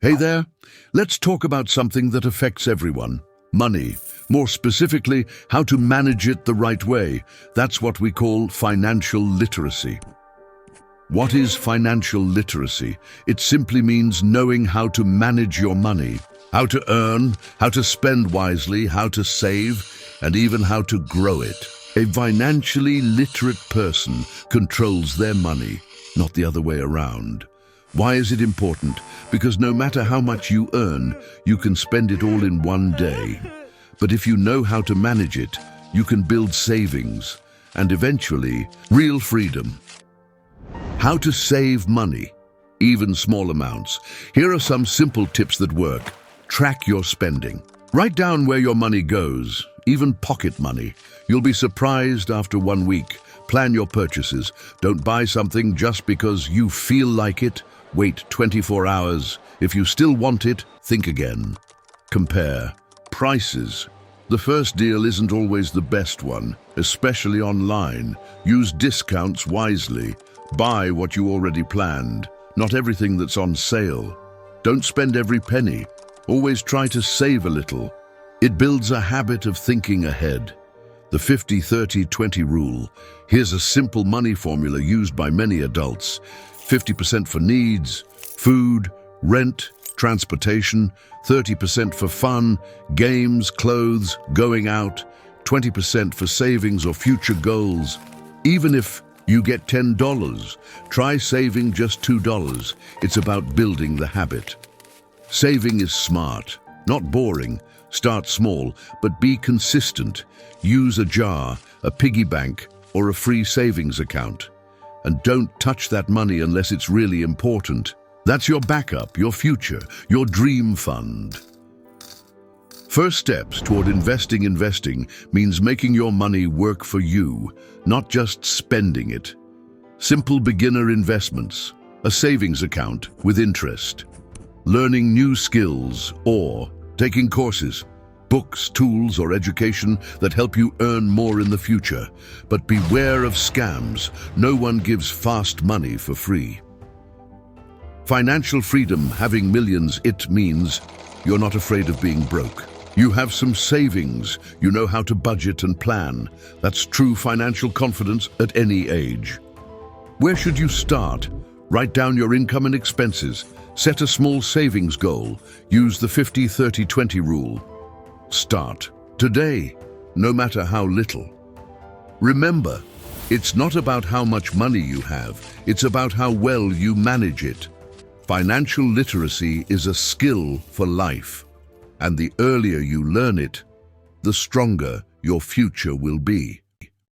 Hey there, let's talk about something that affects everyone. Money. More specifically, how to manage it the right way. That's what we call financial literacy. What is financial literacy? It simply means knowing how to manage your money, how to earn, how to spend wisely, how to save, and even how to grow it. A financially literate person controls their money, not the other way around. Why is it important? Because no matter how much you earn, you can spend it all in one day. But if you know how to manage it, you can build savings and eventually real freedom. How to save money, even small amounts. Here are some simple tips that work. Track your spending. Write down where your money goes, even pocket money. You'll be surprised after 1 week. Plan your purchases. Don't buy something just because you feel like it. Wait 24 hours. If you still want it, think again. Compare. Prices. The first deal isn't always the best one, especially online. Use discounts wisely. Buy what you already planned, not everything that's on sale. Don't spend every penny. Always try to save a little. It builds a habit of thinking ahead. The 50-30-20 rule. Here's a simple money formula used by many adults. 50% for needs, food, rent, transportation, 30% for fun, games, clothes, going out, 20% for savings or future goals. Even if you get $10, try saving just $2. It's about building the habit. Saving is smart, not boring. Start small, but be consistent. Use a jar, a piggy bank, or a free savings account. And don't touch that money unless it's really important. That's your backup, your future, your dream fund. First steps toward investing means making your money work for you, not just spending it. Simple beginner investments, a savings account with interest, learning new skills or taking courses, books, tools, or education that help you earn more in the future. But beware of scams. No one gives fast money for free. Financial freedom, having millions, it means you're not afraid of being broke. You have some savings. You know how to budget and plan. That's true financial confidence at any age. Where should you start? Write down your income and expenses. Set a small savings goal. Use the 50-30-20 rule. Start today, no matter how little. Remember, it's not about how much money you have, it's about how well you manage it. Financial literacy is a skill for life, and the earlier you learn it, the stronger your future will be.